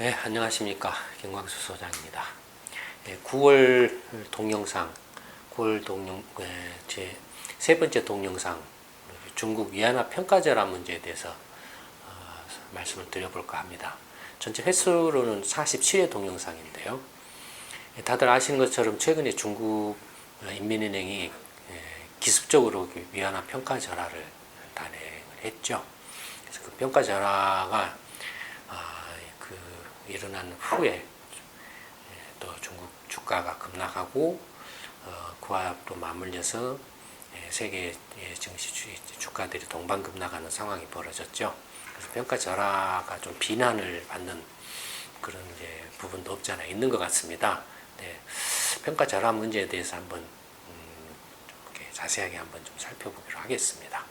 네, 안녕하십니까. 김광수 소장입니다. 9월 동영상, 제 세 번째 동영상, 중국 위안화 평가절하 문제에 대해서 말씀을 드려볼까 합니다. 전체 횟수로는 47회 동영상인데요. 다들 아시는 것처럼 최근에 중국 인민은행이 기습적으로 위안화 평가절하를 단행을 했죠. 그래서 그 평가절하가 일어난 후에 또 중국 주가가 급락하고 그와 또 맞물려서 세계 증시 주가들이 동반급락하는 상황이 벌어졌죠. 그래서 평가절하가 좀 비난을 받는 그런 이제 부분도 없지 않아 있는 것 같습니다. 네, 평가절하 문제에 대해서 한번 이렇게 자세하게 한번 좀 살펴보기로 하겠습니다.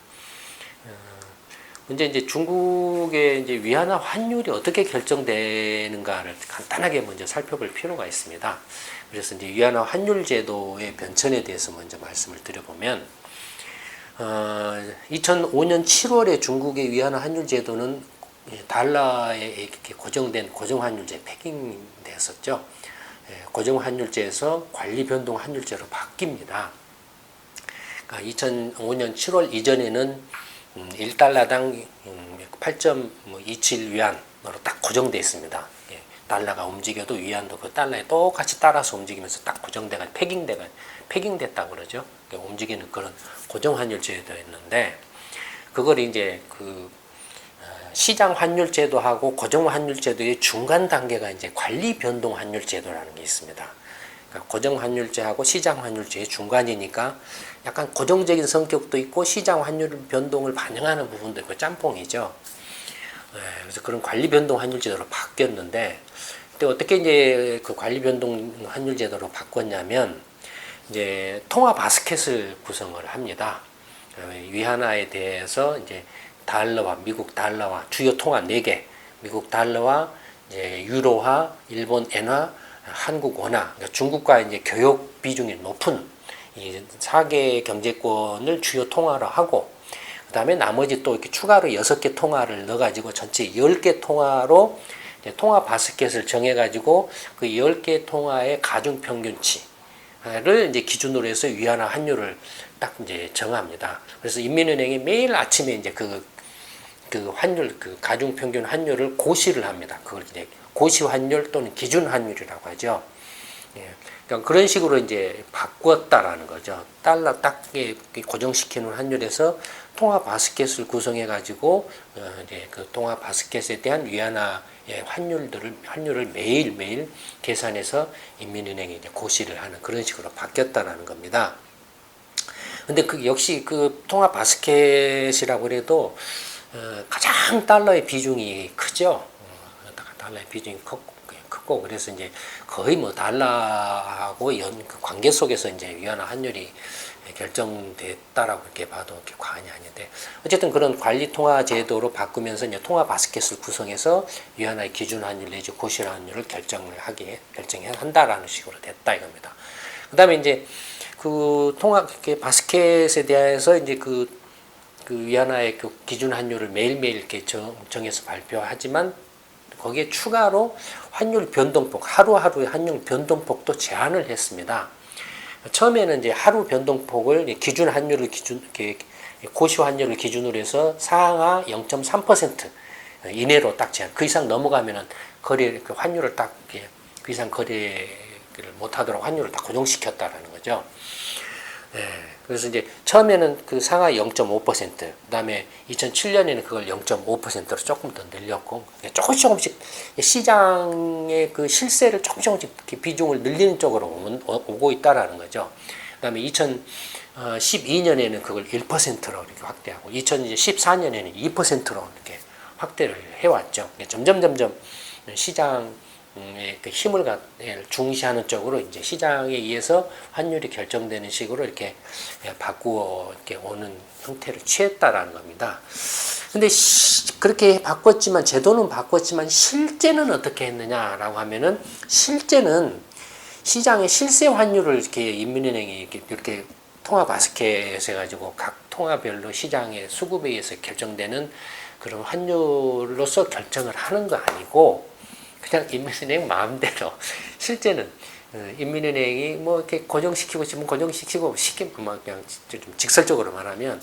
먼저 이제 중국의 이제 위안화 환율이 어떻게 결정되는가를 간단하게 먼저 살펴볼 필요가 있습니다. 그래서 이제 위안화 환율 제도의 변천에 대해서 먼저 말씀을 드려보면, 2005년 7월에 중국의 위안화 환율 제도는 달러에 이렇게 고정된 고정환율제 패킹되었었죠. 고정환율제에서 관리변동 환율제로 바뀝니다. 그러니까 2005년 7월 이전에는 1달러당 8.27 위안으로 딱 고정되어 있습니다. 달러가 움직여도 위안도 그 달러에 똑같이 따라서 움직이면서 딱 고정돼가 패킹됐다고 그러죠. 움직이는 그런 고정환율 제도였는데, 그걸 이제 그 시장 환율 제도하고 고정 환율 제도의 중간 단계가 이제 관리 변동 환율 제도라는 게 있습니다. 그러니까 고정 환율제하고 시장 환율제의 중간이니까 약간 고정적인 성격도 있고 시장 환율 변동을 반영하는 부분도 있고 짬뽕이죠. 그래서 그런 관리 변동 환율 제도로 바뀌었는데, 근데 어떻게 이제 그 관리 변동 환율 제도로 바꿨냐면, 이제 통화 바스켓을 구성을 합니다. 위안화에 대해서 이제 달러와 미국 달러와 주요 통화 4개, 미국 달러와 이제 유로화, 일본 엔화, 한국 원화, 그러니까 중국과 이제 교역 비중이 높은 이 4개 경제권을 주요 통화로 하고, 그 다음에 나머지 또 이렇게 추가로 6개 통화를 넣어가지고 전체 10개 통화로 이제 통화 바스켓을 정해가지고 그 10개 통화의 가중평균치를 이제 기준으로 해서 위안화 환율을 딱 이제 정합니다. 그래서 인민은행이 매일 아침에 이제 그 환율, 그 가중평균 환율을 고시를 합니다. 그걸 이제 고시 환율 또는 기준 환율이라고 하죠. 그러니까 그런 식으로 이제 바꿨다라는 거죠. 달러 딱 고정시키는 환율에서 통화 바스켓을 구성해 가지고 이제 그 통화 바스켓에 대한 위안화의 환율을 매일매일 계산해서 인민은행이 이제 고시를 하는 그런 식으로 바뀌었다라는 겁니다. 근데 그 역시 그 통화 바스켓이라고 해도 가장 달러의 비중이 크죠. 달러의 비중이 크고 그래서 이제 거의 뭐 달러하고 그 관계 속에서 이제 위안화 환율이 결정됐다라고 이렇게 봐도 이렇게 과언이 아닌데, 어쨌든 그런 관리 통화 제도로 바꾸면서 이제 통화 바스켓을 구성해서 위안화의 기준 환율 내지 고시 환율을 결정한다라는 식으로 됐다 이겁니다. 그다음에 이제 그 통화 바스켓에 대해서 이제 그 위안화의 그 기준 환율을 매일매일 이렇게 정해서 발표하지만, 거기에 추가로 환율 변동폭, 하루하루의 환율 변동폭도 제한을 했습니다. 처음에는 이제 하루 변동폭을 기준 환율을 고시 환율을 기준으로 해서 상하 0.3% 이내로 딱 제한. 그 이상 넘어가면은 그 환율을 딱 그 이상 거래를 못하도록 환율을 딱 고정시켰다라는 거죠. 그래서 이제 처음에는 그 상하 0.5%, 그다음에 2007년에는 그걸 0.5%로 조금 더 늘렸고, 조금씩 시장의 그 실세를 조금씩 비중을 늘리는 쪽으로 오고 있다라는 거죠. 그다음에 2012년에는 그걸 1%로 이렇게 확대하고, 2014년에는 2%로 이렇게 확대를 해왔죠. 점점 시장 그 힘을 중시하는 쪽으로 이제 시장에 의해서 환율이 결정되는 식으로 이렇게 바꾸어 이렇게 오는 형태를 취했다라는 겁니다. 근데 그렇게 바꿨지만, 제도는 바꿨지만 실제는 어떻게 했느냐라고 하면은, 실제는 시장의 실세 환율을 이렇게 인민은행이 이렇게 통화 바스켓 해가지고 각 통화별로 시장의 수급에 의해서 결정되는 그런 환율로서 결정을 하는 거 아니고, 그냥 인민은행 마음대로 실제는 인민은행이 뭐 이렇게 고정시키고 싶으면 고정시키고 시키면 뭐 그냥 좀 직설적으로 말하면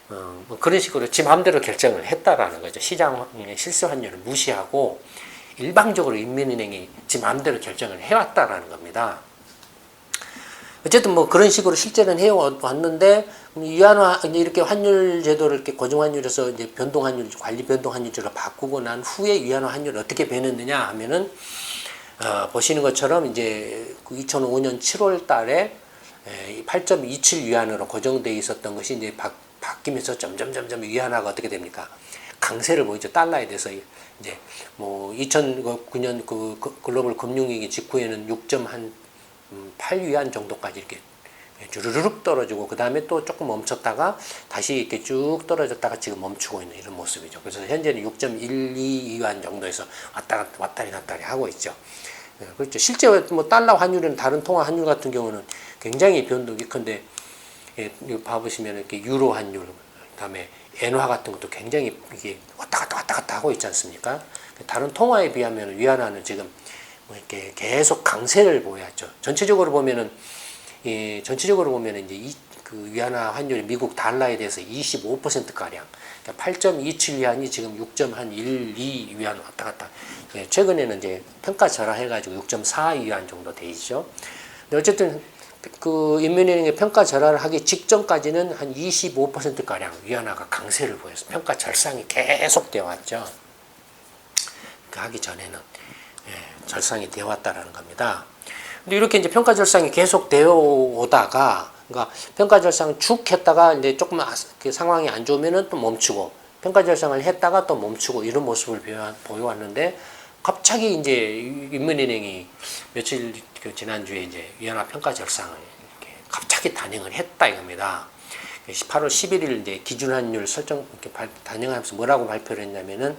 뭐 그런 식으로 지 마음대로 결정을 했다라는 거죠. 시장 실수 환율을 무시하고 일방적으로 인민은행이 지 마음대로 결정을 해왔다라는 겁니다. 어쨌든 뭐 그런 식으로 실제는 해왔는데 위안화 이렇게 환율 제도를 이렇게 고정 환율에서 이제 변동 환율 관리 변동 환율제로 바꾸고 난 후에 위안화 환율이 어떻게 변했느냐 하면은 보시는 것처럼 이제 2005년 7월 달에 8.27 위안으로 고정돼 있었던 것이 이제 바뀌면서 점점 위안화가 어떻게 됩니까? 강세를 보이죠. 달러에 대해서 이제 뭐 2009년 그 글로벌 금융위기 직후에는 6.8위안 정도까지 이렇게 주르륵 떨어지고 그 다음에 또 조금 멈췄다가 다시 이렇게 쭉 떨어졌다가 지금 멈추고 있는 이런 모습이죠. 그래서 현재는 6.12위안 정도에서 왔다리 갔다리 하고 있죠. 그렇죠. 실제 뭐 달러 환율은 다른 통화 환율 같은 경우는 굉장히 변동이 큰데 이거 봐보시면 이렇게 유로 환율, 그다음에 엔화 같은 것도 굉장히 이게 왔다 갔다 하고 있지 않습니까? 다른 통화에 비하면 위안화는 지금 뭐 이렇게 계속 강세를 보여왔죠. 전체적으로 보면은 이제 그 위안화 환율이 미국 달러에 대해서 25% 가량, 그러니까 8.27 위안이 지금 6.12 위안 왔다 갔다. 최근에는 이제 평가 절하해가지고 6.4 위안 정도 돼 있죠. 근데 어쨌든 그 인민은행의 평가 절하를 하기 직전까지는 한 25% 가량 위안화가 강세를 보여서 평가 절상이 계속 되어 왔죠. 그 하기 전에는 절상이 되어 왔다라는 겁니다. 근데 이렇게 이제 평가 절상이 계속 되어 오다가, 그러니까 평가 절상 쭉 했다가 이제 조금 상황이 안 좋으면은 또 멈추고, 평가 절상을 했다가 또 멈추고 이런 모습을 보여왔는데, 갑자기 이제 인민은행이 며칠 지난주에 이제 위안화 평가 절상을 이렇게 갑자기 단행을 했다 이겁니다. 8월 11일 이제 기준환율 설정 이렇게 단행하면서 뭐라고 발표를 했냐면은,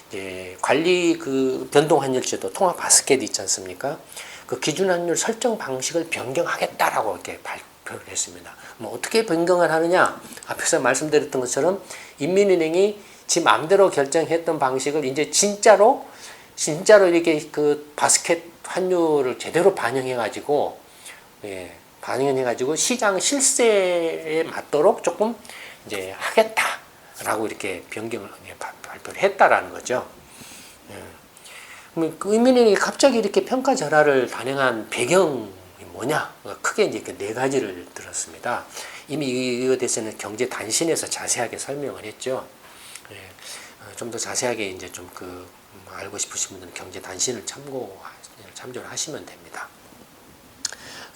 이제 관리 그 변동환율제도 통화 바스켓 있지 않습니까? 그 기준환율 설정 방식을 변경하겠다라고 이렇게 발표를 했습니다. 뭐 어떻게 변경을 하느냐? 앞에서 말씀드렸던 것처럼 인민은행이 지 마음대로 결정했던 방식을 이제 진짜로 이렇게 그 바스켓 환율을 제대로 반영해가지고 시장 실세에 맞도록 조금 이제 하겠다라고 이렇게 변경을 발표를 했다라는 거죠. 그 인민은행이 갑자기 이렇게 평가 절하를 단행한 배경이 뭐냐? 크게 이제 그 네 가지를 들었습니다. 이미 이거에 대해서는 경제 단신에서 자세하게 설명을 했죠. 좀 더 자세하게 이제 좀 알고 싶으신 분들은 경제 단신을 참조를 하시면 됩니다.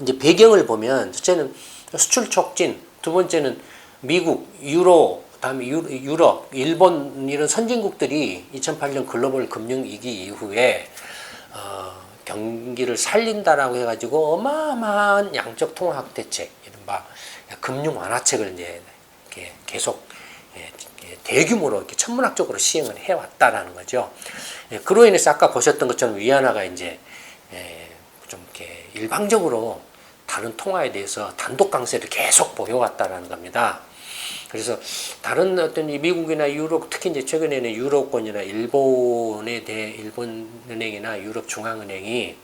이제 배경을 보면 첫째는 수출 촉진, 두 번째는 미국, 유로, 그다음에 유럽, 일본 이런 선진국들이 2008년 글로벌 금융위기 이후에 경기를 살린다라고 해가지고 어마어마한 양적 통화 대책, 이른바 금융 완화책을 이제 이렇게 계속 대규모로 이렇게 천문학적으로 시행을 해왔다라는 거죠. 그로 인해서 아까 보셨던 것처럼 위안화가 이제 좀 이렇게 일방적으로 다른 통화에 대해서 단독 강세를 계속 보여왔다라는 겁니다. 그래서 다른 어떤 미국이나 유럽, 특히 이제 최근에는 유럽권이나 일본 은행이나 유럽 중앙은행이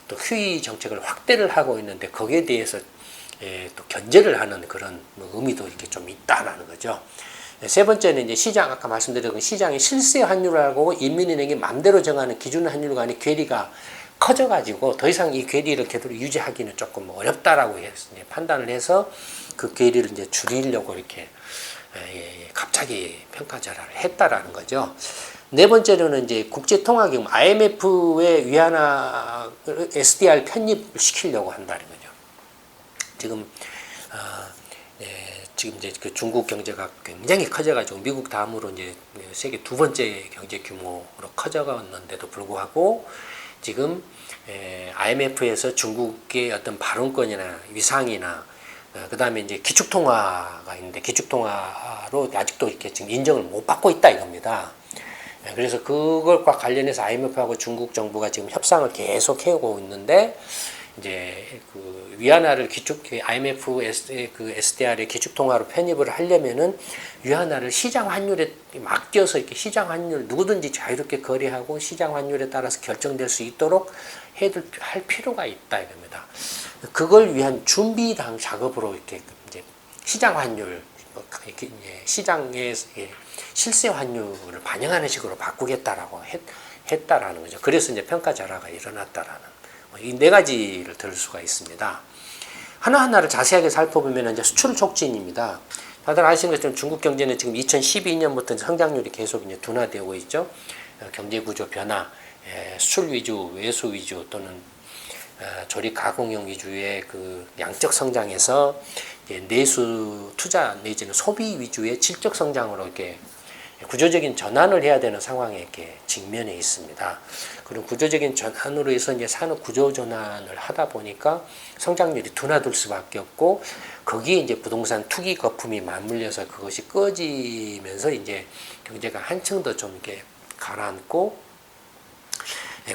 또 QE 정책을 확대를 하고 있는데 거기에 대해서 또 견제를 하는 그런 의미도 이렇게 좀 있다라는 거죠. 세 번째는 이제 시장, 아까 말씀드렸던 시장의 실세 환율하고 인민은행이 마음대로 정하는 기준 환율 간의 괴리가 커져가지고 더 이상 이 괴리를 계속 유지하기는 조금 어렵다라고 판단을 해서 그 괴리를 이제 줄이려고 이렇게 갑자기 평가 절하를 했다라는 거죠. 네 번째로는 이제 국제통화기금 IMF의 위안화 SDR 편입을 시키려고 한다는 거죠. 지금 이제 그 중국 경제가 굉장히 커져가지고 미국 다음으로 이제 세계 두 번째 경제 규모로 커져갔는데도 불구하고 지금 IMF에서 중국의 어떤 발언권이나 위상이나 그 다음에 이제 기축통화가 있는데 기축통화로 아직도 이렇게 지금 인정을 못 받고 있다 이겁니다. 그래서 그것과 관련해서 IMF하고 중국 정부가 지금 협상을 계속 해오고 있는데 이제 그 위안화를 IMF 그 SDR의 기축 통화로 편입을 하려면은 위안화를 시장 환율에 맡겨서 이렇게 시장 환율 누구든지 자유롭게 거래하고 시장 환율에 따라서 결정될 수 있도록 할 필요가 있다 이겁니다. 그걸 위한 준비 당 작업으로 이렇게 이제 시장 환율 시장의 실세 환율을 반영하는 식으로 바꾸겠다라고 했다라는 거죠. 그래서 이제 평가절하가 일어났다라는 이 네 가지를 들을 수가 있습니다. 하나하나를 자세하게 살펴보면 이제 수출 촉진입니다. 다들 아시는 것처럼 중국 경제는 지금 2012년부터 성장률이 계속 이제 둔화되고 있죠. 경제 구조 변화, 수출 위주, 외수 위주 또는 조립 가공용 위주의 그 양적 성장에서 내수 투자 내지는 소비 위주의 질적 성장으로 이렇게 구조적인 전환을 해야 되는 상황에 이렇게 직면해 있습니다. 그런 구조적인 전환으로 해서 이제 산업 구조 전환을 하다 보니까 성장률이 둔화될 수밖에 없고 거기에 이제 부동산 투기 거품이 맞물려서 그것이 꺼지면서 이제 경제가 한층 더 좀 이렇게 가라앉고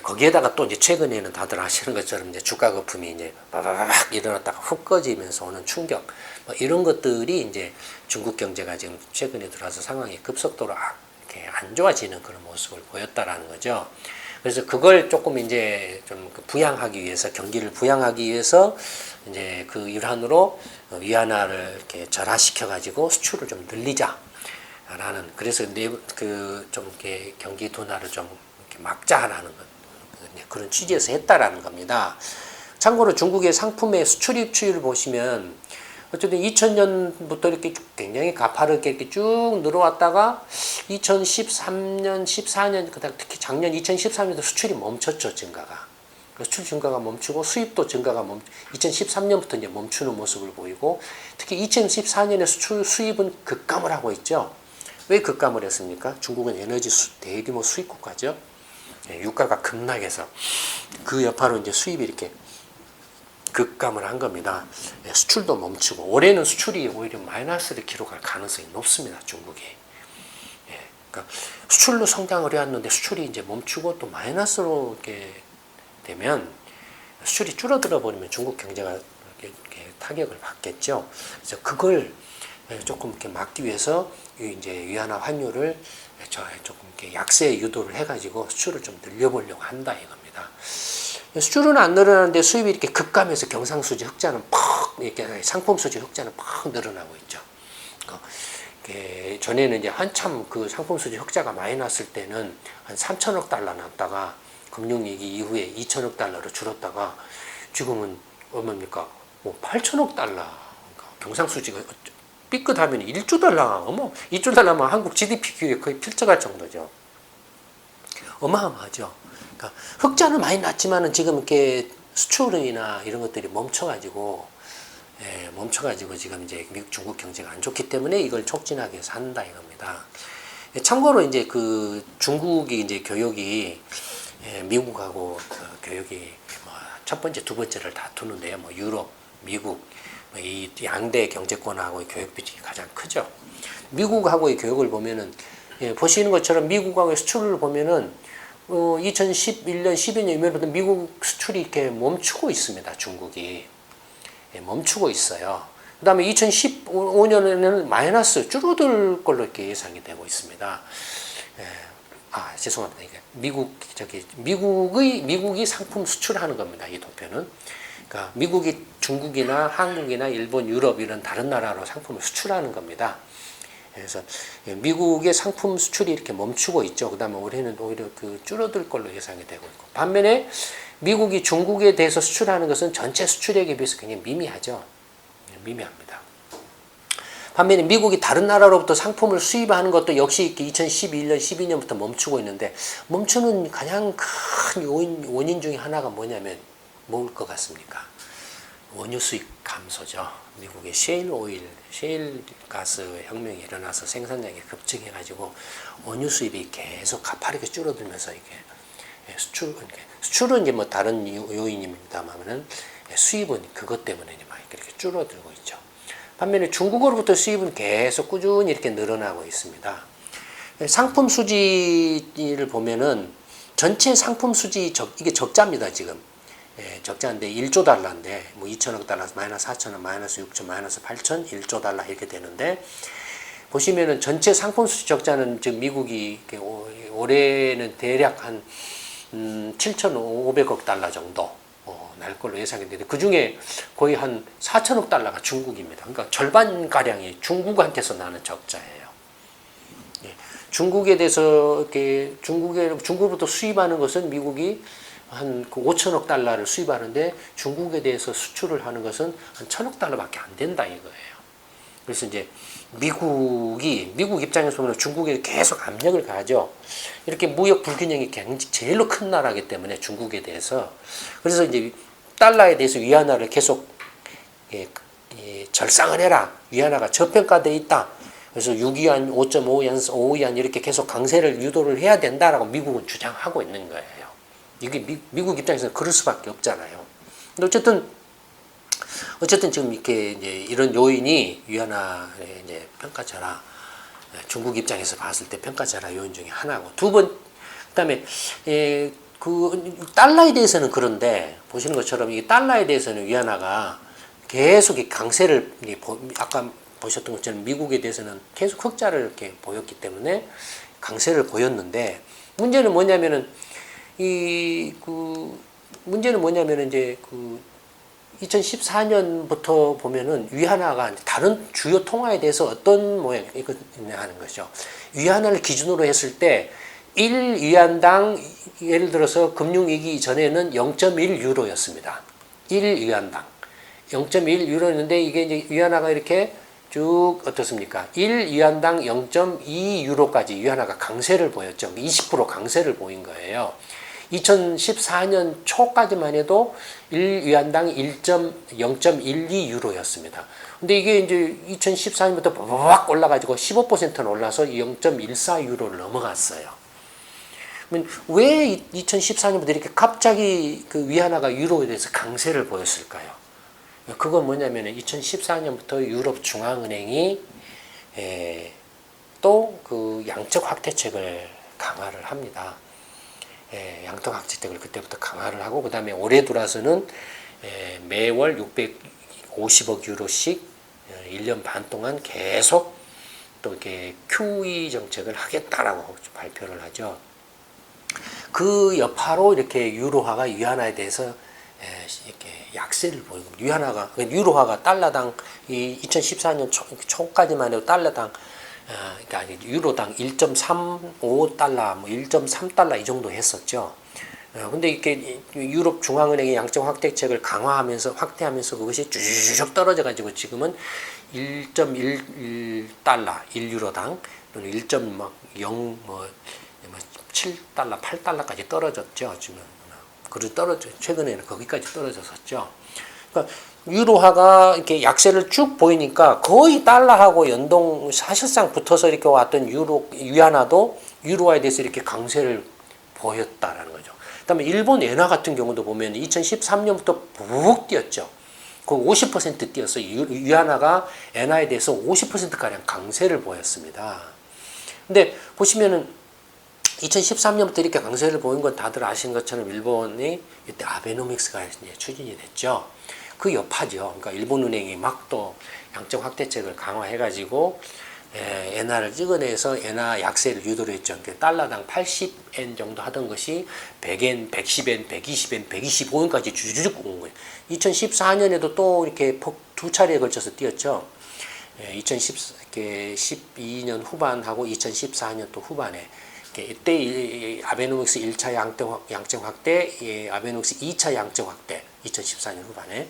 거기에다가 또 이제 최근에는 다들 아시는 것처럼 이제 주가 거품이 이제 바바박 일어났다가 훅 꺼지면서 오는 충격 이런 것들이 이제 중국 경제가 지금 최근에 들어서 상황이 급속도로 이렇게 안 좋아지는 그런 모습을 보였다라는 거죠. 그래서 그걸 조금 이제 좀 부양하기 위해서 경기를 부양하기 위해서 이제 그 일환으로 위안화를 이렇게 절하시켜 가지고 수출을 좀 늘리자라는 그래서 좀 이렇게 경기 둔화를 좀 이렇게 막자라는 것. 그런 취지에서 했다라는 겁니다. 참고로 중국의 상품의 수출 입출을 보시면 어쨌든 2000년부터 이렇게 굉장히 가파르게 이렇게 쭉 늘어왔다가 2013년, 14년, 그다음 특히 작년 2013년도 수출이 멈췄죠, 증가가. 수출 증가가 멈추고 수입도 증가가 2013년부터 이제 멈추는 모습을 보이고 특히 2014년에 수입은 급감을 하고 있죠. 왜 급감을 했습니까? 중국은 에너지 대규모 수입 국가죠. 유가가 급락해서 그 여파로 이제 수입이 이렇게 급감을 한 겁니다. 수출도 멈추고 올해는 수출이 오히려 마이너스를 기록할 가능성이 높습니다. 중국이. 그러니까 수출로 성장을 해왔는데 수출이 이제 멈추고 또 마이너스로 이렇게 되면 수출이 줄어들어 버리면 중국 경제가 이렇게 타격을 받겠죠. 그래서 그걸 조금 이렇게 막기 위해서 이제 위안화 환율을 조금 이렇게 약세 유도를 해가지고 수출을 좀 늘려보려고 한다 이겁니다. 수출은 안 늘어나는데 수입이 이렇게 급감해서 경상수지 흑자는 팍 이렇게 상품수지 흑자는 팍 늘어나고 있죠. 전에는 이제 한참 그 상품수지 흑자가 많이 났을 때는 한 3천억 달러 났다가 금융위기 이후에 2천억 달러로 줄었다가 지금은 얼마입니까? 뭐 8천억 달러. 그러니까 경상수지가 삐끗하면 1조 달러, 2조 달러면 한국 GDP 거의 필적할 정도죠. 어마어마하죠. 그러니까 흑자는 많이 났지만은 지금 이렇게 수출이나 이런 것들이 멈춰가지고 지금 이제 미국, 중국 경제가 안 좋기 때문에 이걸 촉진하기 위해서 한다 이겁니다. 참고로 이제 그 중국이 이제 교역이 미국하고 교역이 첫 번째, 두 번째를 다투는데요. 유럽, 미국 이 양대 경제권하고의 교역 비중이 가장 크죠. 미국하고의 교역을 보면은 보시는 것처럼 미국하고의 수출을 보면은 2011년, 12년 이면부터 미국 수출이 이렇게 멈추고 있습니다. 중국이 멈추고 있어요. 그다음에 2015년에는 마이너스 줄어들 걸로 이렇게 예상이 되고 있습니다. 죄송합니다. 이게 미국이 상품 수출하는 겁니다. 이 도표는. 그러니까 미국이 중국이나 한국이나 일본, 유럽 이런 다른 나라로 상품을 수출하는 겁니다. 그래서 미국의 상품 수출이 이렇게 멈추고 있죠. 그다음에 올해는 오히려 줄어들 걸로 예상이 되고 있고 반면에 미국이 중국에 대해서 수출하는 것은 전체 수출액에 비해서 굉장히 미미하죠. 미미합니다. 반면에 미국이 다른 나라로부터 상품을 수입하는 것도 역시 2011년, 12년부터 멈추고 있는데 멈추는 가장 큰 원인 중에 하나가 뭐냐면 뭘 것 같습니까? 원유 수입 감소죠. 미국의 셰일 가스 혁명이 일어나서 생산량이 급증해가지고 원유 수입이 계속 가파르게 줄어들면서 이게 수출은 이제 뭐 다른 요인입니다만은 수입은 그것 때문에 막 이렇게 줄어들고 있죠. 반면에 중국으로부터 수입은 계속 꾸준히 이렇게 늘어나고 있습니다. 상품 수지를 보면은 전체 상품 수지 이게 적자입니다 지금. 적자인데 1조 달러인데 뭐 2천억 달러에서 마이너스 4천억, 마이너스 6천, 마이너스 8천, 1조 달러 이렇게 되는데 보시면은 전체 상품 수출 적자는 지금 미국이 올해는 대략 한 7,500억 달러 정도 날 걸로 예상했는데 그 중에 거의 한 4천억 달러가 중국입니다. 그러니까 절반 가량이 중국한테서 나는 적자예요. 중국에 대해서 이렇게 중국으로부터 수입하는 것은 미국이 한 5천억 달러를 수입하는데 중국에 대해서 수출을 하는 것은 한 1,000억 달러밖에 안 된다 이거예요. 그래서 이제 미국 입장에서 보면 중국에 계속 압력을 가하죠. 이렇게 무역 불균형이 제일로 큰 나라이기 때문에 중국에 대해서 그래서 이제 달러에 대해서 위안화를 계속 절상을 해라. 위안화가 저평가돼 있다. 그래서 6위안, 5.5위안, 5위안 이렇게 계속 강세를 유도를 해야 된다라고 미국은 주장하고 있는 거예요. 이게 미국 입장에서는 그럴 수밖에 없잖아요. 근데 어쨌든 지금 이렇게 이제 이런 요인이 위안화의 이제 평가절하, 중국 입장에서 봤을 때 평가절하 요인 중에 하나고 그다음에 그 달러에 대해서는 그런데 보시는 것처럼 이 달러에 대해서는 위안화가 계속 강세를 아까 보셨던 것처럼 미국에 대해서는 계속 흑자를 이렇게 보였기 때문에 강세를 보였는데 문제는 뭐냐면은 이제 2014년부터 보면은 위안화가 다른 주요 통화에 대해서 어떤 모양이냐 하는 거죠. 위안화를 기준으로 했을 때 1위안당 예를 들어서 금융위기 전에는 0.1유로였습니다. 1위안당 0.1유로였는데 이게 이제 위안화가 이렇게 쭉 어떻습니까? 1위안당 0.2유로까지 위안화가 강세를 보였죠. 20% 강세를 보인 거예요. 2014년 초까지만 해도 1위안당 0.12유로였습니다. 근데 이게 이제 2014년부터 확 올라가지고 15%는 올라서 0.14유로를 넘어갔어요. 왜 2014년부터 이렇게 갑자기 그 위안화가 유로에 대해서 강세를 보였을까요? 그건 뭐냐면 2014년부터 유럽 중앙은행이 또 그 양적 확대책을 강화를 합니다. 양적 확대책을 그때부터 강화를 하고 그 다음에 올해 들어서는 매월 650억 유로씩 1년 반 동안 계속 또 이렇게 QE 정책을 하겠다라고 발표를 하죠. 그 여파로 이렇게 유로화가 위안화에 대해서 이렇게 약세를 보이고 유로화가 달러당 2014년 초까지만 해도 달러당 그러니까 유로당 1.35달러, 뭐 1.3달러 이 정도 했었죠. 근데 이렇게 유럽 중앙은행의 양적 확대책을 확대하면서 그것이 쭉 떨어져 가지고 지금은 1.11달러, 1유로당 또는 1.7달러, 8달러까지 떨어졌죠. 지금 최근에는 거기까지 떨어졌었죠. 그러니까 유로화가 이렇게 약세를 쭉 보이니까 거의 달러하고 사실상 붙어서 이렇게 왔던 위안화도 유로화에 대해서 이렇게 강세를 보였다라는 거죠. 그다음에 일본 엔화 같은 경우도 보면 2013년부터 푹 뛰었죠. 거의 50% 뛰었어요. 위안화가 엔화에 대해서 50%가량 강세를 보였습니다. 근데 보시면은 2013년부터 이렇게 강세를 보인 건 다들 아시는 것처럼 일본이 이때 아베노믹스가 이제 추진이 됐죠. 그 여파죠. 그러니까 일본은행이 막 또 양적 확대책을 강화해가지고 엔화를 찍어내서 엔화 약세를 유도를 했죠. 그러니까 달러당 80엔 정도 하던 것이 100엔, 110엔, 120엔, 125엔까지 주주쭉 온 거예요. 2014년에도 또 이렇게 두 차례에 걸쳐서 뛰었죠. 2012년 후반하고 2014년 또 후반에 이때 아베노믹스 1차 양적 확대, 아베노믹스 2차 양적 확대 2014년 후반에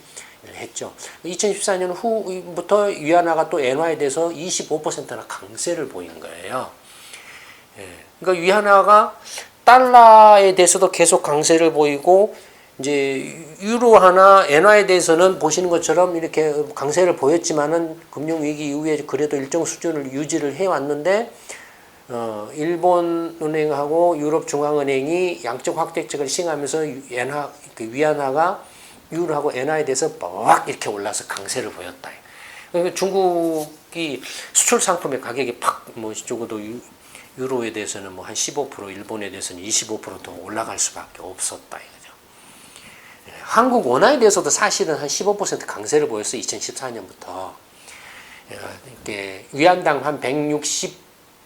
했죠. 2014년 후부터 위안화가 또 엔화에 대해서 25%나 강세를 보인 거예요. 그러니까 위안화가 달러에 대해서도 계속 강세를 보이고 이제 유로화나 엔화에 대해서는 보시는 것처럼 이렇게 강세를 보였지만은 금융위기 이후에 그래도 일정 수준을 유지를 해왔는데 일본 은행하고 유럽 중앙은행이 양적 확대책을 시행하면서 위안화가 유로하고 엔화에 대해서 막 이렇게 올라서 강세를 보였다. 그러니까 중국이 수출 상품의 가격이 적어도 유로에 대해서는 뭐 한 15%, 일본에 대해서는 25% 더 올라갈 수밖에 없었다 이거죠. 한국 원화에 대해서도 사실은 한 15% 강세를 보였어요. 2014년부터. 이렇게 위안당 한 160,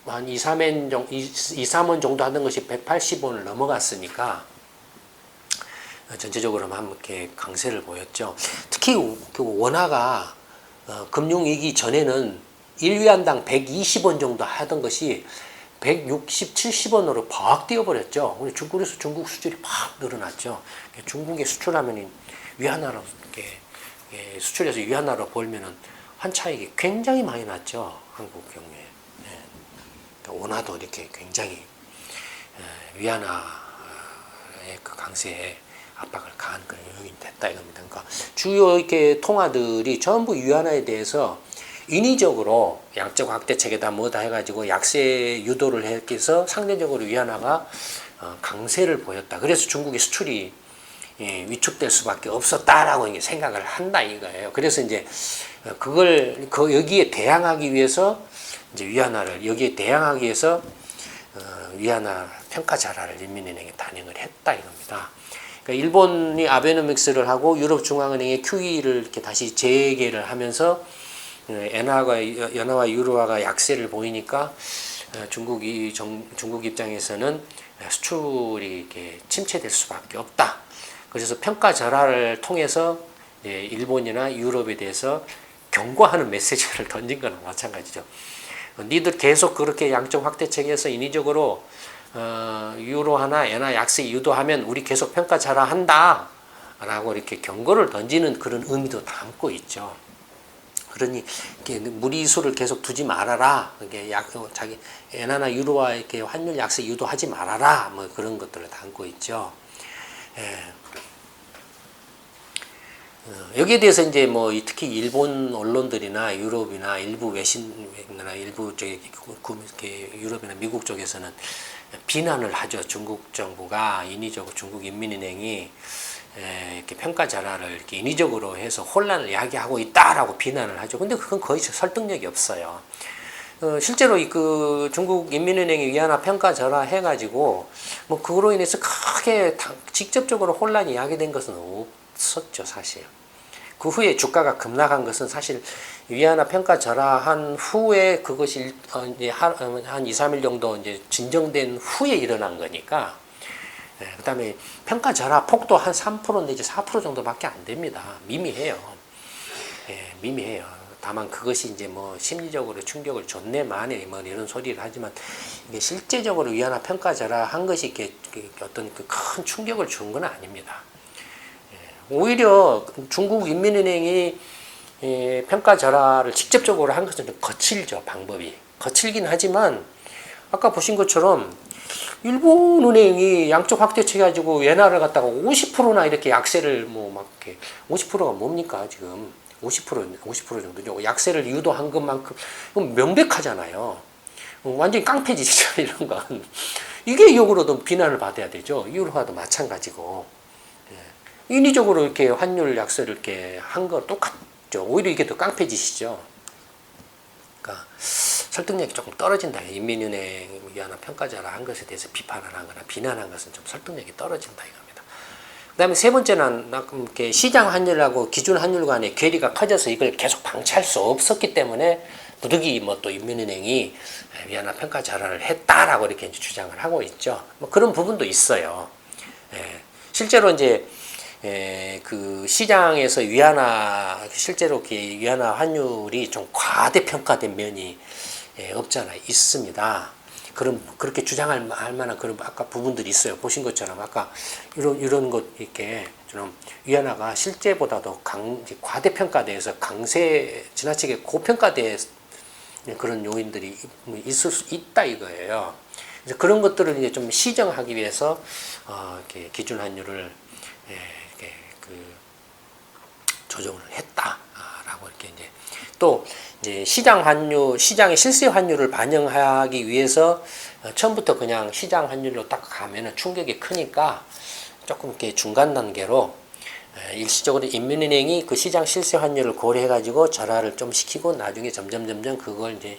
한 2, 3원 정도, 2, 3원 정도 하던 것이 180원을 넘어갔으니까 전체적으로 한 이렇게 강세를 보였죠. 특히 그 원화가 금융위기 전에는 1위안당 120원 정도 하던 것이 160, 70원으로 팍 뛰어버렸죠. 중국에서 중국 수출이 팍 늘어났죠. 중국에 수출하면 위안화로 이렇게 수출해서 위안화로 벌면은 한 차익이 굉장히 많이 났죠. 한국 경우에. 원화도 이렇게 굉장히 위안화의 그 강세에 압박을 가한 그런 요인이 됐다 이겁니다. 그러니까 주요 이렇게 통화들이 전부 위안화에 대해서 인위적으로 양적 확대 체계다 뭐다 해가지고 약세 유도를 해서 상대적으로 위안화가 강세를 보였다. 그래서 중국의 수출이 위축될 수밖에 없었다라고 이제 생각을 한다 이거예요. 그래서 이제 그걸 여기에 대항하기 위해서 이제 위안화를 여기에 대항하기 위해서 위안화 평가 절하를 인민은행에 단행을 했다 이겁니다. 그러니까 일본이 아베노믹스를 하고 유럽 중앙은행이 QE를 이렇게 다시 재개를 하면서 엔화와 유로화가 약세를 보이니까 중국 입장에서는 수출이 이렇게 침체될 수밖에 없다. 그래서 평가 절하를 통해서 일본이나 유럽에 대해서 경고하는 메시지를 던진 거나 마찬가지죠. 니들 계속 그렇게 양적 확대 체계에서 인위적으로 유로화나 엔화 약세 유도하면 우리 계속 평가 절하한다 라고 이렇게 경고를 던지는 그런 의미도 담고 있죠. 그러니 이렇게 무리수를 계속 두지 말아라. 이게 자기 엔화나 유로화 이렇게 환율 약세 유도하지 말아라. 뭐 그런 것들을 담고 있죠. 여기에 대해서 이제 뭐 특히 일본 언론들이나 유럽이나 일부 외신이나 일부 저기 유럽이나 미국 쪽에서는 비난을 하죠. 중국 정부가 인위적으로 중국 인민은행이 이렇게 평가 절하를 이렇게 인위적으로 해서 혼란을 야기하고 있다라고 비난을 하죠. 근데 그건 거의 설득력이 없어요. 실제로 그 중국 인민은행이 위안화 평가 절하 해가지고 뭐 그로 인해서 크게 직접적으로 혼란이 야기된 것은 없었죠, 사실. 그 후에 주가가 급락한 것은 사실 위안화 평가 절하한 후에 그것이 이제 한 2, 3일 정도 이제 진정된 후에 일어난 거니까. 그 다음에 평가 절하 폭도 한 3% 내지 4% 정도밖에 안 됩니다. 미미해요. 미미해요. 다만 그것이 이제 뭐 심리적으로 충격을 줬네 마네 뭐 이런 소리를 하지만 이게 실제적으로 위안화 평가 절하한 것이 이렇게 어떤 그 큰 충격을 준 건 아닙니다. 오히려 중국 인민은행이 평가 절하를 직접적으로 한 것은 좀 거칠죠. 방법이 거칠긴 하지만 아까 보신 것처럼 일본 은행이 양적 확대체 가지고 엔화를 갖다가 50%나 이렇게 약세를 뭐 막 이렇게 50%가 뭡니까 지금 50% 정도죠. 약세를 유도한 것만큼 명백하잖아요. 완전히 깡패짓이죠 이런 건. 이게 역으로도 비난을 받아야 되죠. 유로화도 마찬가지고 인위적으로 이렇게 환율 약세를 이렇게 한 거 똑같죠. 오히려 이게 더 깡패짓이죠. 그러니까 설득력이 조금 떨어진다. 인민은행 위안화 평가 절하한 것에 대해서 비판을 하거나 비난한 것은 좀 설득력이 떨어진다 이겁니다. 그다음에 세 번째는 이렇게 시장 환율하고 기준 환율 간의 괴리가 커져서 이걸 계속 방치할 수 없었기 때문에 부득이 뭐 또 인민은행이 위안화 평가 절하를 했다라고 이렇게 이제 주장을 하고 있죠. 뭐 그런 부분도 있어요. 실제로 이제 그 시장에서 실제로 위안화 환율이 좀 과대평가된 면이 없잖아 있습니다. 그렇게 주장할 만한 그런 아까 부분들이 있어요. 보신 것처럼 아까 이런 것 이렇게 좀 위안화가 실제보다도 과대평가돼서 지나치게 고평가돼 그런 요인들이 있을 수 있다 이거예요. 그래서 그런 것들을 이제 좀 시정하기 위해서 이렇게 기준 환율을 조정을 했다라고 이렇게 이제 또 이제 시장의 실세 환율을 반영하기 위해서 처음부터 그냥 시장 환율로 딱 가면은 충격이 크니까 조금 이렇게 중간 단계로 일시적으로 인민은행이 그 시장 실세 환율을 고려해가지고 절하를 좀 시키고 나중에 점점 그걸 이제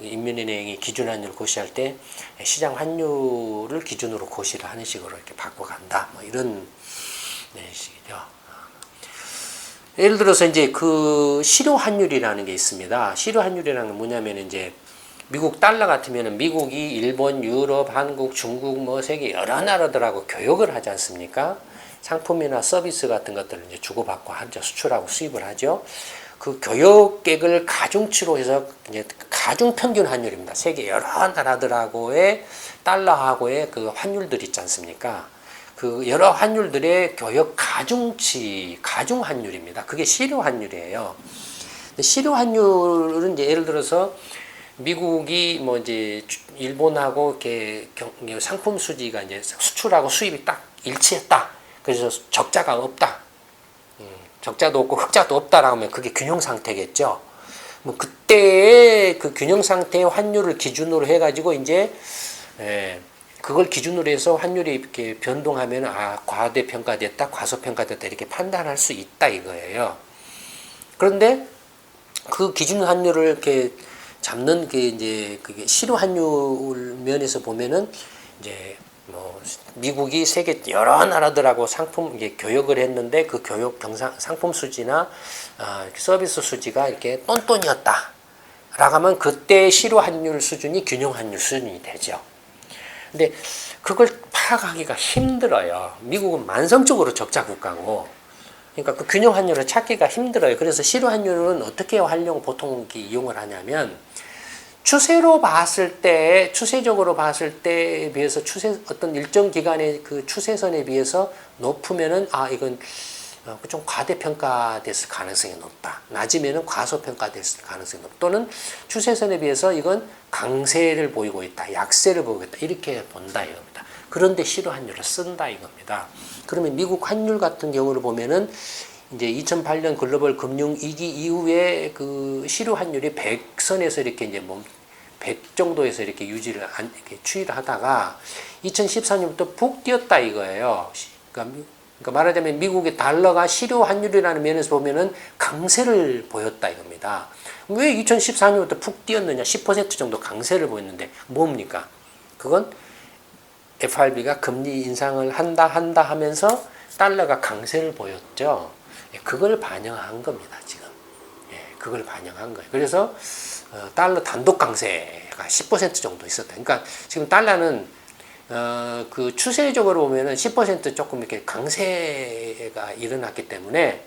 인민은행이 기준 환율을 고시할 때 시장 환율을 기준으로 고시를 하는 식으로 이렇게 바꿔간다. 뭐 이런 식이죠. 예를 들어서 이제 그 실효 환율이라는 게 있습니다. 실효 환율이라는 게 뭐냐면 이제 미국 달러 같으면은 미국이 일본, 유럽, 한국, 중국 뭐 세계 여러 나라들하고 교역을 하지 않습니까? 상품이나 서비스 같은 것들을 이제 주고받고 하죠. 수출하고 수입을 하죠. 그 교역액을 가중치로 해서 이제 가중 평균 환율입니다. 세계 여러 나라들하고의 달러하고의 그 환율들 있지 않습니까? 그 여러 환율들의 교역 가중치, 가중 환율입니다. 그게 실효 환율이에요. 실효 환율은 이제 예를 들어서 미국이 뭐 이제 일본하고 이렇게 상품 수지가 이제 수출하고 수입이 딱 일치했다. 그래서 적자가 없다. 적자도 없고 흑자도 없다라고 하면 그게 균형 상태겠죠. 뭐 그때의 그 균형 상태의 환율을 기준으로 해가지고 이제 그걸 기준으로 해서 환율이 이렇게 변동하면 과대평가됐다, 과소평가됐다 이렇게 판단할 수 있다 이거예요. 그런데 그 기준 환율을 이렇게 잡는 게 이제 그게 실효 환율 면에서 보면은 이제 뭐 미국이 세계 여러 나라들하고 상품 이게 교역을 했는데 그 교역 상품 수지나 서비스 수지가 이렇게 똔똔이었다. 라고 하면 그때 실효 환율 수준이 균형 환율 수준이 되죠. 근데 그걸 파악하기가 힘들어요. 미국은 만성적으로 적자 국가고, 그러니까 그 균형 환율을 찾기가 힘들어요. 그래서 실효 환율은 어떻게 보통 이용을 하냐면 추세로 봤을 때, 추세적으로 봤을 때에 비해서 어떤 일정 기간의 그 추세선에 비해서 높으면은 이건 좀 과대평가됐을 가능성이 높다. 낮으면은 과소평가됐을 가능성이 높다. 또는 추세선에 비해서 이건 강세를 보이고 있다. 약세를 보이고 있다. 이렇게 본다 이겁니다. 그런데 실효 환율을 쓴다 이겁니다. 그러면 미국 환율 같은 경우를 보면은 이제 2008년 글로벌 금융 위기 이후에 그 실효 환율이 100선에서 이렇게 이제 100 정도에서 이렇게 이렇게 추이를 하다가 2014년부터 푹 뛰었다 이거예요. 그러니까 말하자면 미국의 달러가 실효 환율이라는 면에서 보면은 강세를 보였다 이겁니다. 왜 2014년부터 푹 뛰었느냐? 10% 정도 강세를 보였는데 뭡니까? 그건 FRB가 금리 인상을 한다 하면서 달러가 강세를 보였죠. 그걸 반영한 겁니다, 지금. 그걸 반영한 거예요. 그래서 달러 단독 강세가 10% 정도 있었다. 그러니까 지금 달러는 그 추세적으로 보면은 10% 조금 이렇게 강세가 일어났기 때문에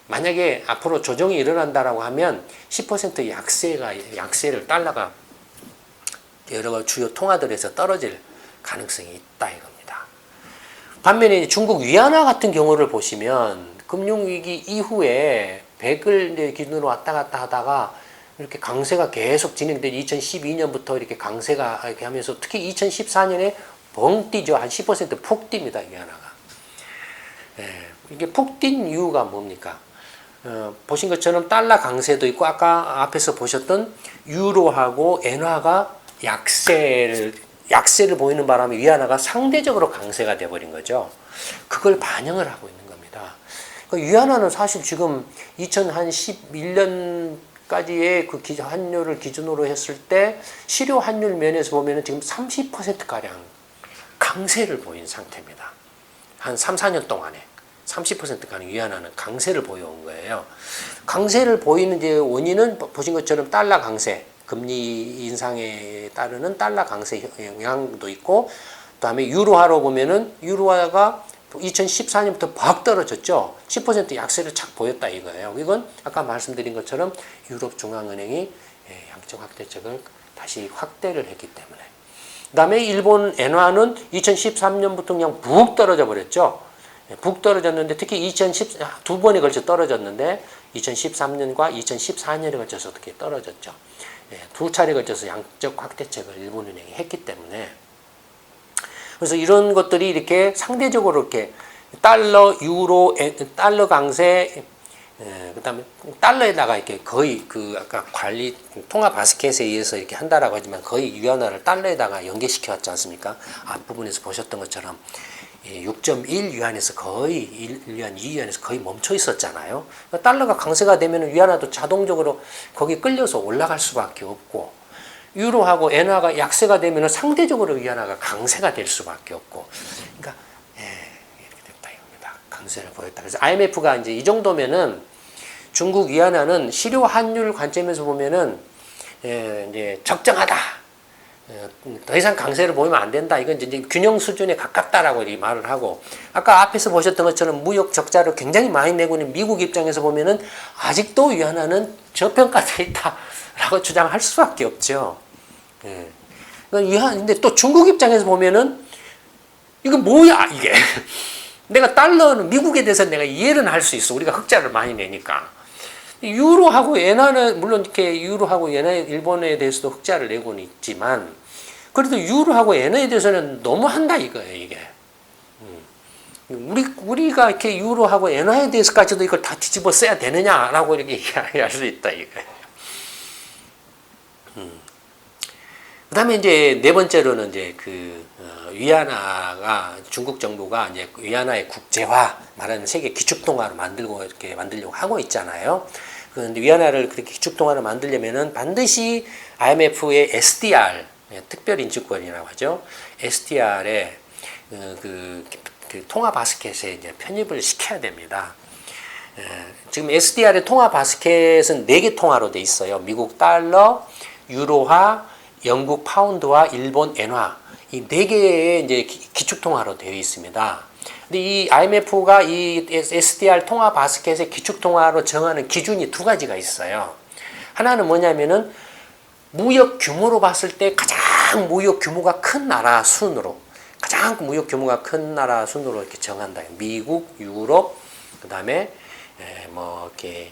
만약에 앞으로 조정이 일어난다라고 하면 10% 약세를 달러가 여러 주요 통화들에서 떨어질 가능성이 있다 이겁니다. 반면에 중국 위안화 같은 경우를 보시면 금융위기 이후에 100을 기준으로 왔다 갔다 하다가 이렇게 강세가 계속 진행된 2012년부터 이렇게 강세가 이렇게 하면서 특히 2014년에 벙 뛰죠. 한 10%푹 뜁니다. 위안화가. 이게 푹 뛴 이유가 뭡니까? 보신 것처럼 달러 강세도 있고 아까 앞에서 보셨던 유로하고 엔화가 약세를 보이는 바람에 위안화가 상대적으로 강세가 돼버린 거죠. 그걸 반영을 하고 있는 겁니다. 위안화는 사실 지금 2011년까지의 그 환율을 기준으로 했을 때 실효 환율 면에서 보면 지금 30%가량 강세를 보인 상태입니다. 한 3, 4년 동안에 30%가량 위안화는 강세를 보여온 거예요. 강세를 보이는 이제 원인은 보신 것처럼 달러 강세, 금리 인상에 따르는 달러 강세 영향도 있고, 그다음에 유로화로 보면은 유로화가 2014년부터 팍 떨어졌죠. 10% 약세를 착 보였다 이거예요. 이건 아까 말씀드린 것처럼 유럽 중앙은행이 양적 확대책을 다시 확대를 했기 때문에. 그다음에 일본 엔화는 2013년부터 그냥 푹 떨어져 버렸죠. 푹 떨어졌는데 특히 두 번에 걸쳐 떨어졌는데 2013년과 2014년에 걸쳐서 어떻게 떨어졌죠. 두 차례 걸쳐서 양적 확대책을 일본은행이 했기 때문에. 그래서 이런 것들이 이렇게 상대적으로 이렇게 달러, 유로, 달러 강세, 그다음에 달러에다가 이렇게 거의 그 아까 관리 통화 바스켓에 의해서 이렇게 한다라고 하지만 거의 위안화를 달러에다가 연계시켜 왔지 않습니까? 앞부분에서 보셨던 것처럼 6.1 위안에서 거의 1위안, 2위안에서 거의 멈춰 있었잖아요. 달러가 강세가 되면 위안화도 자동적으로 거기 끌려서 올라갈 수밖에 없고, 유로하고 엔화가 약세가 되면 상대적으로 위안화가 강세가 될 수밖에 없고, 그러니까 이렇게 됐다 이겁니다. 강세를 보였다. 그래서 IMF가 이제 이 정도면은 중국 위안화는 실효 환율 관점에서 보면은 이제 적정하다. 더 이상 강세를 보이면 안 된다. 이건 이제 균형 수준에 가깝다라고 이 말을 하고, 아까 앞에서 보셨던 것처럼 무역 적자를 굉장히 많이 내고 있는 미국 입장에서 보면은 아직도 위안화는 저평가돼 있다라고 주장할 수밖에 없죠. 예. 근데 또 중국 입장에서 보면은 이거 뭐야 이게? 내가 달러는 미국에 대해서 내가 이해는 할 수 있어. 우리가 흑자를 많이 내니까. 유로하고 엔화는 물론 이렇게 유로하고 엔화 일본에 대해서도 흑자를 내고는 있지만 그래도 유로하고 엔화에 대해서는 너무 한다 이거예요 이게. 우리가 이렇게 유로하고 엔화에 대해서까지도 이걸 다 뒤집어 써야 되느냐라고 이렇게 이야기할 수 있다 이거예요. 그다음에 이제 네 번째로는 이제 위안화가 중국 정부가 이제 위안화의 국제화 말하는 세계 기축통화로 만들려고 하고 있잖아요. 그런데 위안화를 그렇게 기축통화로 만들려면은 반드시 IMF의 SDR 특별인증권이라고 하죠. SDR에 그 통화 바스켓에 이제 편입을 시켜야 됩니다. 지금 SDR의 통화 바스켓은 4개 통화로 돼 있어요. 미국 달러, 유로화, 영국 파운드와 일본 엔화. 이 4개의 이제 기축통화로 되어 있습니다. 근데 이 IMF가 이 SDR 통화 바스켓의 기축통화로 정하는 기준이 2가지가 있어요. 하나는 뭐냐면은 무역 규모로 봤을 때 가장 무역 규모가 큰 나라 순으로 이렇게 정한다. 미국, 유럽, 그다음에 뭐 이렇게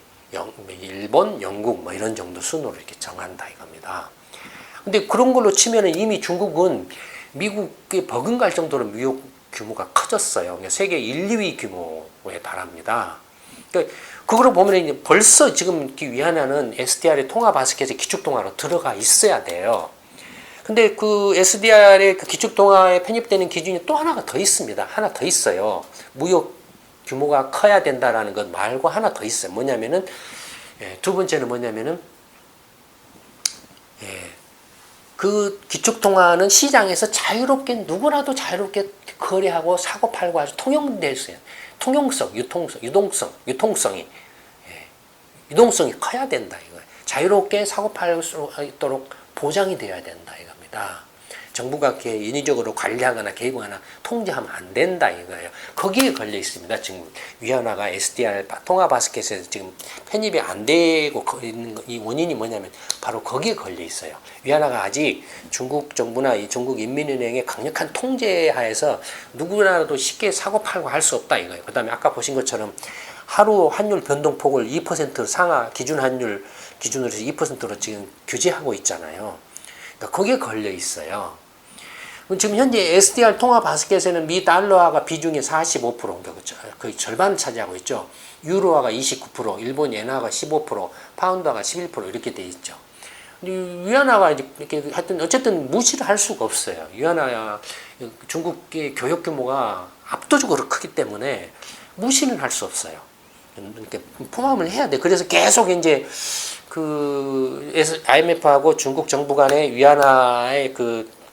일본, 영국 뭐 이런 정도 순으로 이렇게 정한다 이겁니다. 근데 그런 걸로 치면은 이미 중국은 미국에 버금갈 정도로 무역 규모가 커졌어요. 그러니까 세계 1, 2위 규모에 달합니다. 그러니까 그거로 보면 이제 벌써 지금 위안화는 SDR의 통화 바스켓에 기축통화로 들어가 있어야 돼요. 근데 그 SDR의 그 기축통화에 편입되는 기준이 또 하나가 더 있습니다. 하나 더 있어요. 무역 규모가 커야 된다라는 것 말고 하나 더 있어요. 뭐냐면은 두 번째는 뭐냐면은 그 기축통화는 시장에서 자유롭게 누구라도 자유롭게 거래하고 사고 팔고 아주 통용될 수 있어요. 통용성, 유동성이 커야 된다 이거예요. 자유롭게 사고 팔 수 있도록 보장이 되어야 된다 이겁니다. 정부가 이렇게 인위적으로 관리하거나 개입하거나 통제하면 안 된다 이거예요. 거기에 걸려 있습니다. 지금 위안화가 SDR 통화 바스켓에서 지금 편입이 안 되고 있는 이 원인이 뭐냐면 바로 거기에 걸려 있어요. 위안화가 아직 중국 정부나 이 중국 인민은행의 강력한 통제하에서 누구라도 쉽게 사고 팔고 할 수 없다 이거예요. 그다음에 아까 보신 것처럼 하루 환율 변동폭을 2% 상하 기준 환율 기준으로 해서 2%로 지금 규제하고 있잖아요. 그러니까 거기에 걸려 있어요. 지금 현재 SDR 통화 바스켓에는 미 달러화가 비중이 45%, 거의 절반을 차지하고 있죠. 유로화가 29%, 일본 엔화가 15%, 파운드화가 11% 이렇게 돼 있죠. 근데 위안화가 이렇게 하여튼 어쨌든 무시를 할 수가 없어요. 위안화 중국의 교역 규모가 압도적으로 크기 때문에 무시는 할 수 없어요. 이렇게 포함을 해야 돼. 그래서 계속 이제 IMF하고 중국 정부 간의 위안화의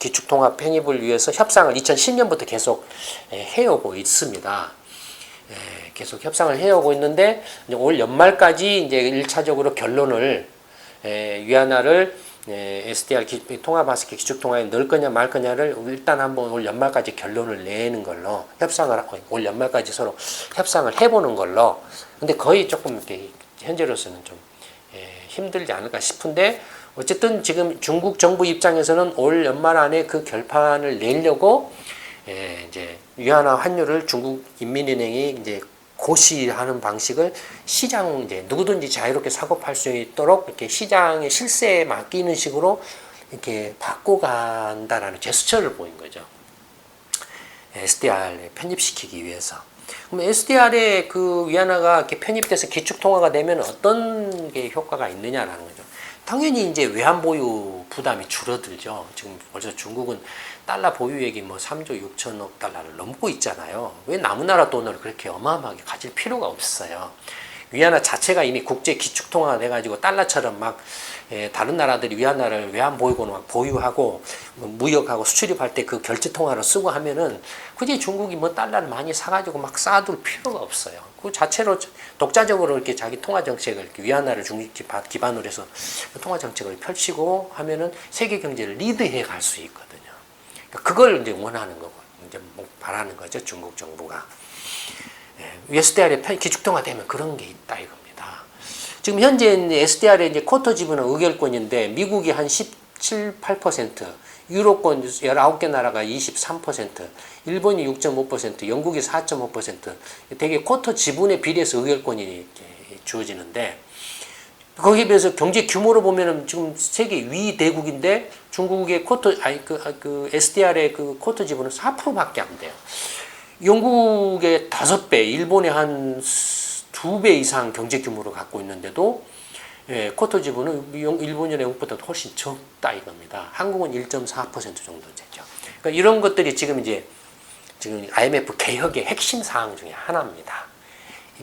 기축통화 편입을 위해서 협상을 2010년부터 계속 해오고 있습니다. 계속 협상을 해오고 있는데 올 연말까지 이제 1차적으로 결론을 위안화를 SDR 통화 바스켓 기축통화에 넣을 거냐 말 거냐를 일단 한번 올 연말까지 결론을 내는 걸로 올 연말까지 서로 협상을 해보는 걸로. 근데 거의 조금 이렇게 현재로서는 좀 힘들지 않을까 싶은데. 어쨌든 지금 중국 정부 입장에서는 올 연말 안에 그 결판을 내려고 이제 위안화 환율을 중국 인민은행이 이제 고시하는 방식을 시장 이제 누구든지 자유롭게 사고 팔 수 있도록 이렇게 시장의 실세에 맡기는 식으로 이렇게 바꿔간다라는 제스처를 보인 거죠. SDR에 편입시키기 위해서. 그럼 SDR에 그 위안화가 이렇게 편입돼서 기축통화가 되면 어떤 게 효과가 있느냐라는 거죠. 당연히 이제 외환 보유 부담이 줄어들죠. 지금 벌써 중국은 달러 보유액이 뭐 3조 6천억 달러를 넘고 있잖아요. 왜 남은 나라 돈을 그렇게 어마어마하게 가질 필요가 없어요. 위안화 자체가 이미 국제 기축통화가 돼가지고 달러처럼 막 다른 나라들이 위안화를 외환 보유고는 막 보유하고 무역하고 수출입할 때 그 결제 통화로 쓰고 하면은 굳이 중국이 뭐 달러를 많이 사가지고 막 쌓아둘 필요가 없어요. 그 자체로 독자적으로 이렇게 자기 통화 정책을 이렇게 위안화를 중립 기반으로 해서 통화 정책을 펼치고 하면은 세계 경제를 리드해 갈 수 있거든요. 그러니까 그걸 이제 원하는 거고 이제 뭐 바라는 거죠, 중국 정부가. SDR에 기축통화 되면 그런 게 있다 이겁니다. 지금 현재 SDR의 이제 쿼터 지분은 의결권인데 미국이 한 17, 8%, 유로권 19개 나라가 23%, 일본이 6.5%, 영국이 4.5%, 되게 쿼터 지분에 비례해서 의결권이 주어지는데 거기에 비해서 경제 규모로 보면은 지금 세계 위 대국인데 중국의 쿼터 SDR의 그 쿼터 지분은 4%밖에 안 돼요. 영국의 5배, 일본의 한 2배 이상 경제 규모를 갖고 있는데도 쿼터 지분은 일본이나 영국보다 훨씬 적다 이겁니다. 한국은 1.4% 정도 되죠. 그러니까 이런 것들이 지금 IMF 개혁의 핵심 사항 중에 하나입니다.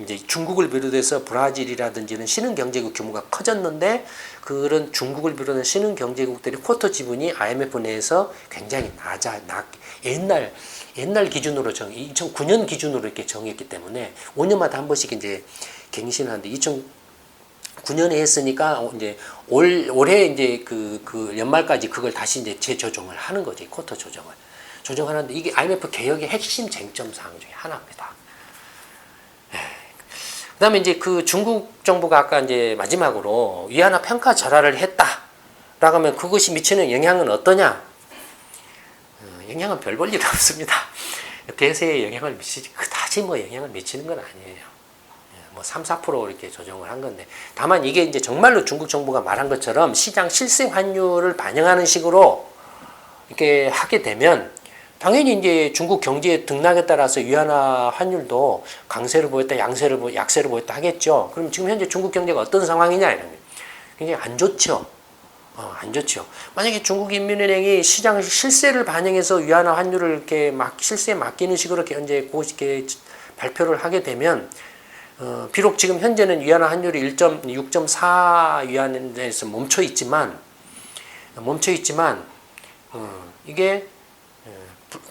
이제 중국을 비롯해서 브라질이라든지는 신흥 경제국 규모가 커졌는데 그런 중국을 비롯한 신흥 경제국들이 쿼터 지분이 IMF 내에서 굉장히 옛날 기준으로 2009년 기준으로 이렇게 정했기 때문에 5년마다 한 번씩 이제 갱신하는데 2009년에 했으니까 이제 올해 이제 그 연말까지 그걸 다시 이제 재조정을 하는 거지, 쿼터 조정하는데 이게 IMF 개혁의 핵심 쟁점 사항 중에 하나입니다. 그다음에 이제 그 중국 정부가 아까 이제 마지막으로 위안화 평가 절하를 했다라고 하면 그것이 미치는 영향은 어떠냐? 영향은 별 볼 일 없습니다. 대세에 영향을 미치지 그다지 뭐 영향을 미치는 건 아니에요. 뭐 3, 4% 이렇게 조정을 한 건데 다만 이게 이제 정말로 중국 정부가 말한 것처럼 시장 실세 환율을 반영하는 식으로 이렇게 하게 되면 당연히 이제 중국 경제의 등락에 따라서 위안화 환율도 강세를 보였다, 약세를 보였다 하겠죠. 그럼 지금 현재 중국 경제가 어떤 상황이냐 이런 게 굉장히 안 좋죠. 안 좋죠. 만약에 중국인민은행이 시장 실세를 반영해서 위안화 환율을 이렇게 실세에 맡기는 식으로 이제 이렇게 발표를 하게 되면 비록 지금 현재는 위안화 환율이 6.4 위안에서 멈춰 있지만 이게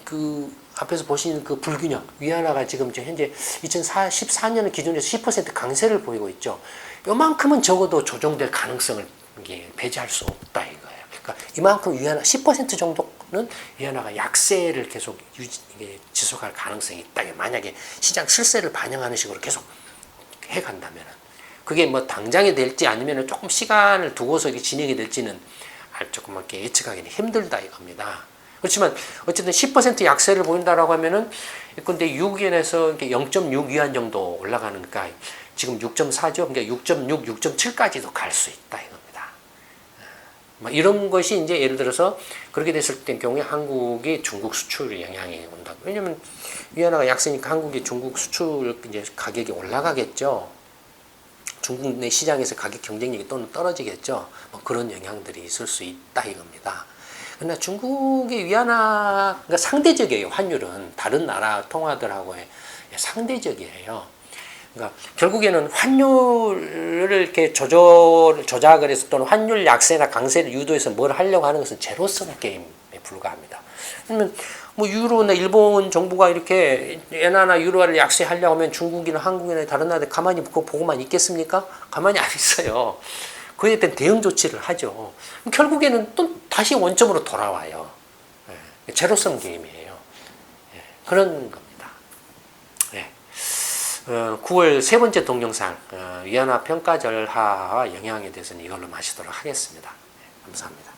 그 앞에서 보시는 그 불균형, 위안화가 지금 현재 2014년을 기준으로 10% 강세를 보이고 있죠. 요만큼은 적어도 조정될 가능성을 배제할 수 없다 이거예요. 그러니까 이만큼 위안화 10% 정도는 위안화가 약세를 계속 지속할 가능성이 있다. 만약에 시장 실세를 반영하는 식으로 계속 해간다면 그게 뭐 당장이 될지 아니면 조금 시간을 두고서 진행이 될지는 조금 이렇게 예측하기는 힘들다 이겁니다. 그렇지만 어쨌든 10% 약세를 보인다라고 하면은 근데 6위안에서 0.6 위안 정도 올라가니까 지금 6.4죠. 그러니까 6.6, 6.7까지도 갈 수 있다 이겁니다. 이런 것이 이제 예를 들어서 그렇게 됐을 때 경우에 한국이 중국 수출에 영향이 온다. 왜냐면 위안화가 약세니까 한국이 중국 수출 이제 가격이 올라가겠죠. 중국 내 시장에서 가격 경쟁력이 또는 떨어지겠죠. 뭐 그런 영향들이 있을 수 있다 이겁니다. 그러나 중국의 위안화, 그러니까 상대적이에요. 환율은 다른 나라 통화들하고의 상대적이에요. 그러니까 결국에는 환율을 이렇게 조작을 해서 또는 환율 약세나 강세를 유도해서 뭘 하려고 하는 것은 제로섬 게임에 불과합니다. 그러면 뭐 유로나 일본 정부가 이렇게 엔화나 유로화를 약세하려고 하면 중국이나 한국이나 다른 나라들 가만히 그거 보고만 있겠습니까? 가만히 안 있어요. 그에 대한 대응 조치를 하죠. 결국에는 또 다시 원점으로 돌아와요. 제로섬 게임이에요. 그런 겁니다. 9월 세 번째 동영상 위안화 평가 절하와 영향에 대해서는 이걸로 마치도록 하겠습니다. 감사합니다.